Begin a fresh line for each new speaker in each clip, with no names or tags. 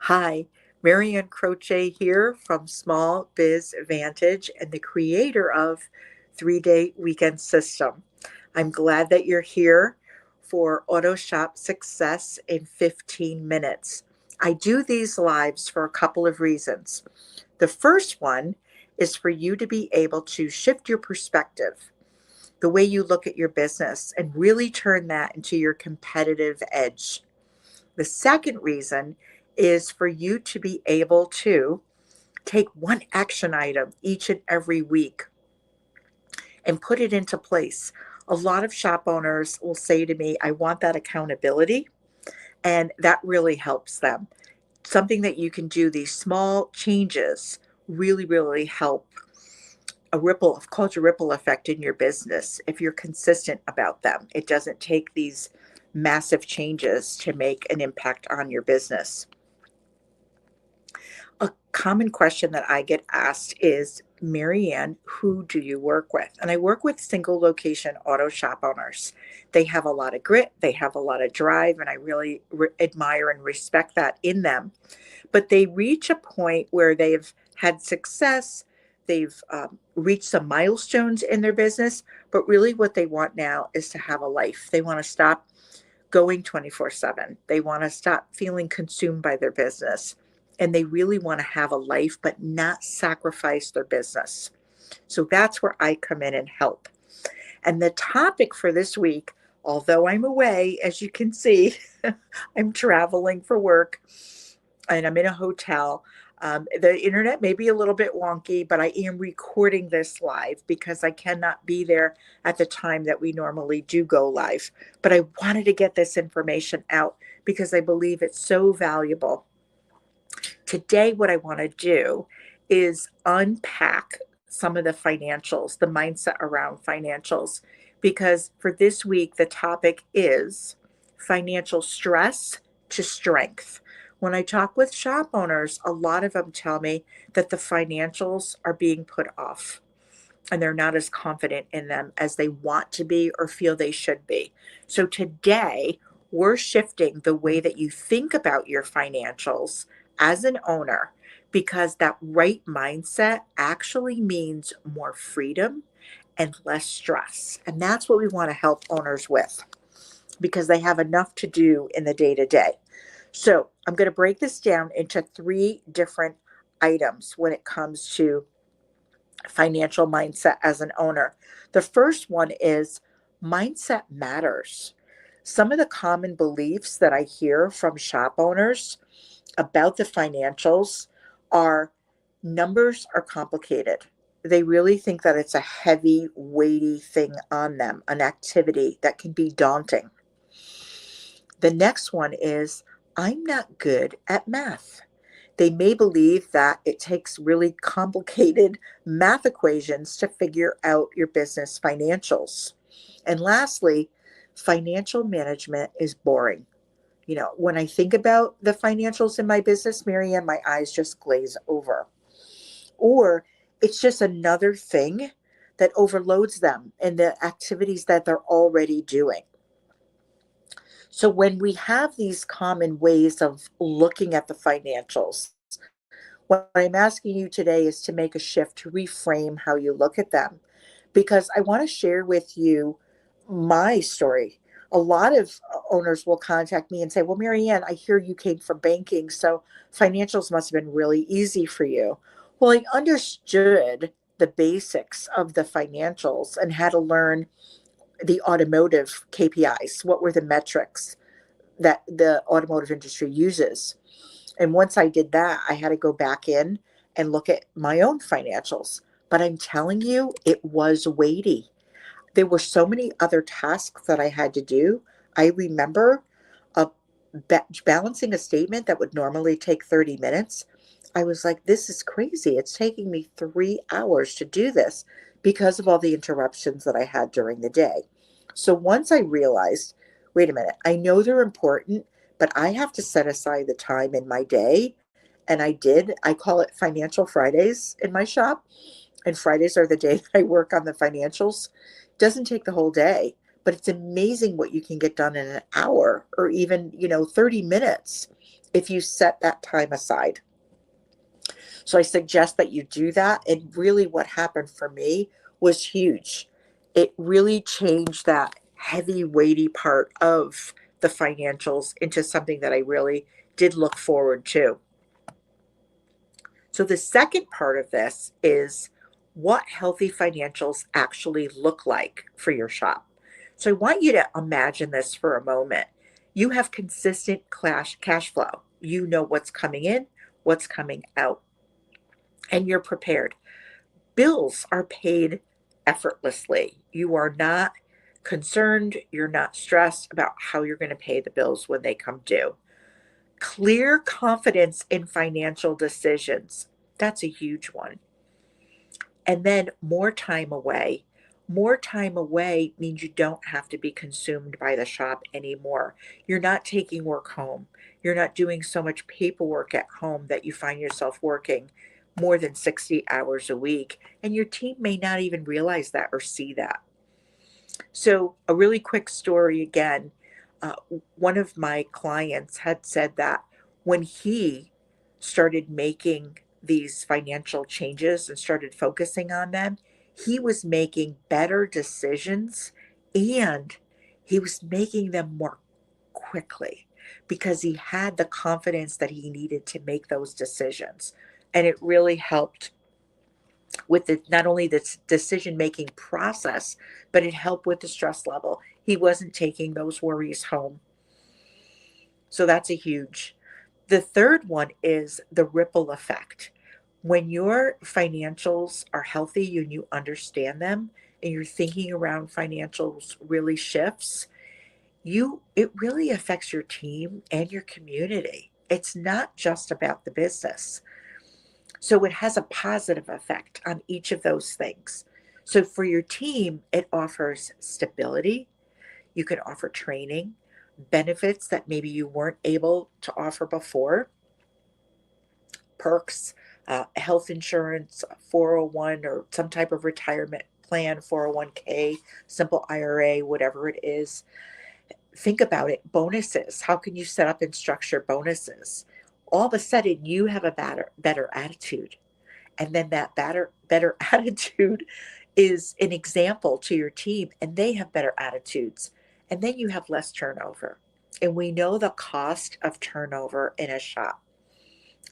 Hi, Marianne Croce here from Small Biz Advantage and the creator of 3 Day Weekend System. I'm glad that you're here for Auto Shop Success in 15 minutes. I do these lives for a couple of reasons. The first one is for you to be able to shift your perspective, the way you look at your business, and really turn that into your competitive edge. The second reason is for you to be able to take one action item each and every week and put it into place. A lot of shop owners will say to me, I want that accountability, and that really helps them. Something that you can do, these small changes really help cause a ripple effect in your business if you're consistent about them. It doesn't take these massive changes to make an impact on your business. A common question that I get asked is, Marianne, who do you work with? And I work with single location auto shop owners. They have a lot of grit, they have a lot of drive, and I really admire and respect that in them. But they reach a point where they've had success, they've reached some milestones in their business, but really what they want now is to have a life. They want to stop going 24/7. They want to stop feeling consumed by their business. And they really want to have a life, but not sacrifice their business. So that's where I come in and help. And the topic for this week, although I'm away, as you can see, I'm traveling for work and I'm in a hotel. The internet may be a little bit wonky, but I am recording this live because I cannot be there at the time that we normally do go live. But I wanted to get this information out because I believe it's so valuable. Today, what I want to do is unpack some of the financials, the mindset around financials, because for this week, the topic is financial stress to strength. When I talk with shop owners, a lot of them tell me that the financials are being put off and they're not as confident in them as they want to be or feel they should be. So today, we're shifting the way that you think about your financials as an owner because that right mindset actually means more freedom and less stress. And that's what we want to help owners with because they have enough to do in the day to day. So I'm going to break this down into three different items when it comes to financial mindset as an owner. The first one is mindset matters. Some of the common beliefs that I hear from shop owners about the financials are numbers are complicated. They really think that it's a heavy, weighty thing on them, an activity that can be daunting. The next one is I'm not good at math. They may believe that it takes really complicated math equations to figure out your business financials. And lastly, financial management is boring. When I think about the financials in my business, Marianne, my eyes just glaze over. Or it's just another thing that overloads them in the activities that they're already doing. So when we have these common ways of looking at the financials, what I'm asking you today is to make a shift to reframe how you look at them because I want to share with you my story. A lot of owners will contact me and say, well, Marianne, I hear you came from banking, so financials must have been really easy for you. Well, I understood the basics of the financials and had to learn the automotive KPIs. What were the metrics that the automotive industry uses? And once I did that, I had to go back in and look at my own financials. But I'm telling you, it was weighty. There were so many other tasks that I had to do. I remember balancing a statement that would normally take 30 minutes. I was like, this is crazy. It's taking me 3 hours to do this because of all the interruptions that I had during the day. So once I realized, wait a minute, I know they're important, but I have to set aside the time in my day. And I did. I call it Financial Fridays in my shop. And Fridays are the day that I work on the financials. Doesn't take the whole day, but it's amazing what you can get done in an hour or even, 30 minutes if you set that time aside. So I suggest that you do that. And really, what happened for me was huge. It really changed that heavy, weighty part of the financials into something that I really did look forward to. So the second part of this is what healthy financials actually look like for your shop. So I want you to imagine this for a moment. You have consistent cash flow. You know what's coming in, what's coming out, and you're prepared. Bills are paid effortlessly. You are not concerned, you're not stressed about how you're going to pay the bills when they come due. Clear confidence in financial decisions. That's a huge one. And then more time away. More time away means you don't have to be consumed by the shop anymore. You're not taking work home. You're not doing so much paperwork at home that you find yourself working more than 60 hours a week. And your team may not even realize that or see that. So, a really quick story again. Uh, One of my clients had said that when he started making these financial changes and started focusing on them, he was making better decisions and he was making them more quickly because he had the confidence that he needed to make those decisions. And it really helped with not only the decision making process, but it helped with the stress level. He wasn't taking those worries home. So that's a huge. The third one is the ripple effect. When your financials are healthy and you understand them and your thinking around financials really shifts, it really affects your team and your community. It's not just about the business. So it has a positive effect on each of those things. So for your team, it offers stability. You can offer training, benefits that maybe you weren't able to offer before, perks, health insurance, 401 or some type of retirement plan, 401k, simple IRA, whatever it is. Think about it, bonuses. How can you set up and structure bonuses? All of a sudden, you have a better attitude. And then that better attitude is an example to your team and they have better attitudes and then you have less turnover. And we know the cost of turnover in a shop.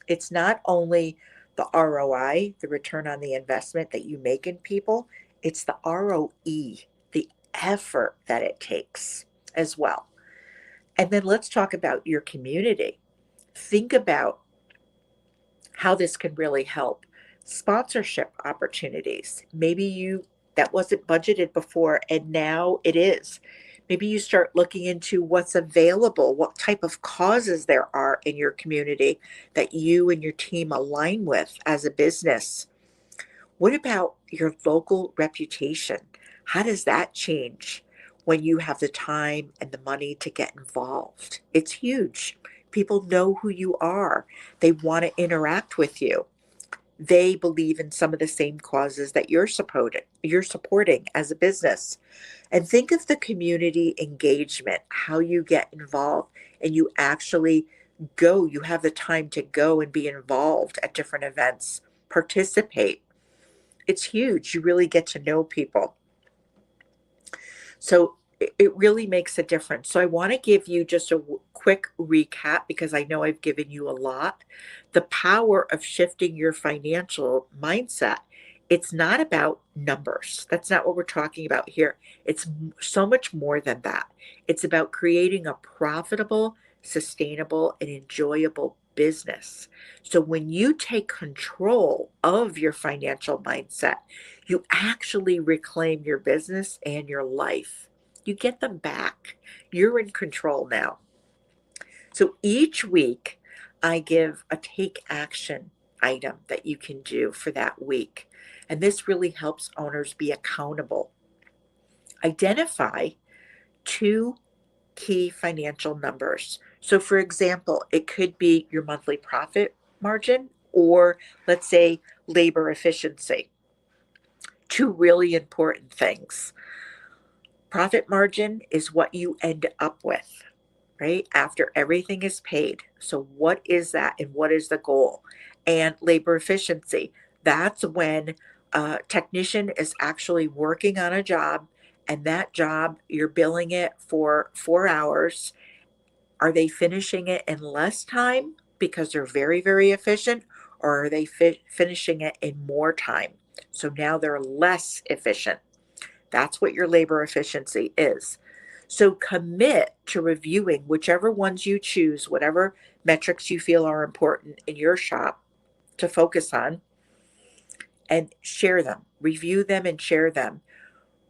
It's not only the ROI, the return on the investment that you make in people, it's the ROE, the effort that it takes as well. And then let's talk about your community. Think about how this can really help. Sponsorship opportunities. Maybe that wasn't budgeted before and now it is. Maybe you start looking into what's available, what type of causes there are in your community that you and your team align with as a business. What about your local reputation? How does that change when you have the time and the money to get involved? It's huge. People know who you are. They want to interact with you. They believe in some of the same causes that you're supporting as a business. And think of the community engagement, how you get involved and you actually go, you have the time to go and be involved at different events, participate. It's huge. You really get to know people. So it really makes a difference. So I want to give you just a quick recap because I know I've given you a lot. The power of shifting your financial mindset. It's not about numbers. That's not what we're talking about here. It's so much more than that. It's about creating a profitable, sustainable, and enjoyable business. So when you take control of your financial mindset, you actually reclaim your business and your life. You get them back. You're in control now. So each week, I give a take action item that you can do for that week. And this really helps owners be accountable. Identify two key financial numbers. So, for example, it could be your monthly profit margin or let's say labor efficiency. Two really important things. Profit margin is what you end up with. right? After everything is paid. So, what is that and what is the goal? And labor efficiency. That's when a technician is actually working on a job, and that job, you're billing it for 4 hours. Are they finishing it in less time because they're very, very efficient, or are they finishing it in more time? So now they're less efficient. That's what your labor efficiency is. So commit to reviewing whichever ones you choose, whatever metrics you feel are important in your shop to focus on, and share them, review them, and share them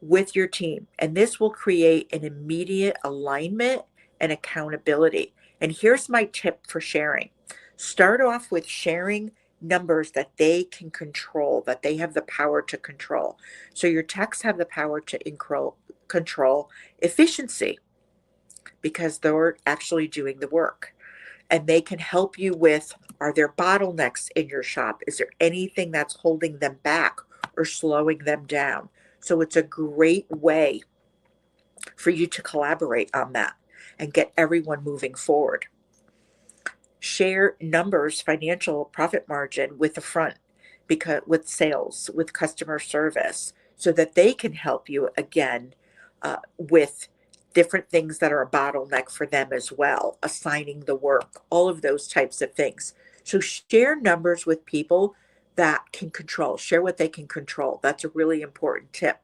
with your team. And this will create an immediate alignment and accountability. And here's my tip for sharing: start off with sharing numbers that they can control, that they have the power to control. So your techs have the power to control efficiency because they're actually doing the work. And they can help you with, are there bottlenecks in your shop? Is there anything that's holding them back or slowing them down? So it's a great way for you to collaborate on that and get everyone moving forward. Share numbers, financial profit margin with the front, because with sales, with customer service, so that they can help you again with different things that are a bottleneck for them as well, assigning the work, all of those types of things. So share numbers with people that can control, share what they can control. That's a really important tip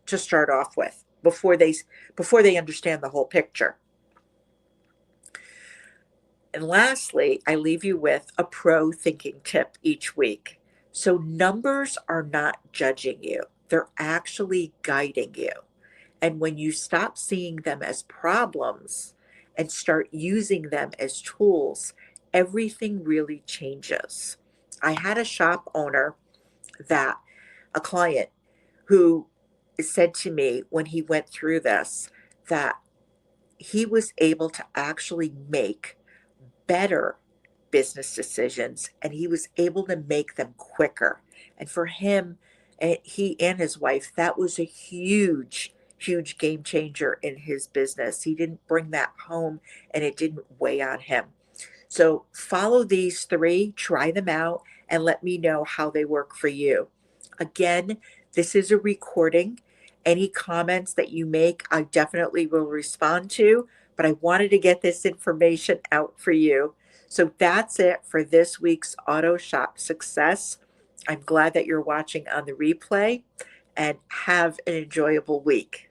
to start off with before they understand the whole picture. And lastly, I leave you with a pro thinking tip each week. So numbers are not judging you, they're actually guiding you. And when you stop seeing them as problems and start using them as tools, everything really changes. I had a shop owner, that a client, who said to me when he went through this that he was able to actually make better business decisions, and he was able to make them quicker. And for him, he and his wife, that was a huge, huge game changer in his business. He didn't bring that home and it didn't weigh on him. So follow these three, try them out, and let me know how they work for you. Again, this is a recording. Any comments that you make, I definitely will respond to, but I wanted to get this information out for you. So that's it for this week's Auto Shop Success. I'm glad that you're watching on the replay, and have an enjoyable week.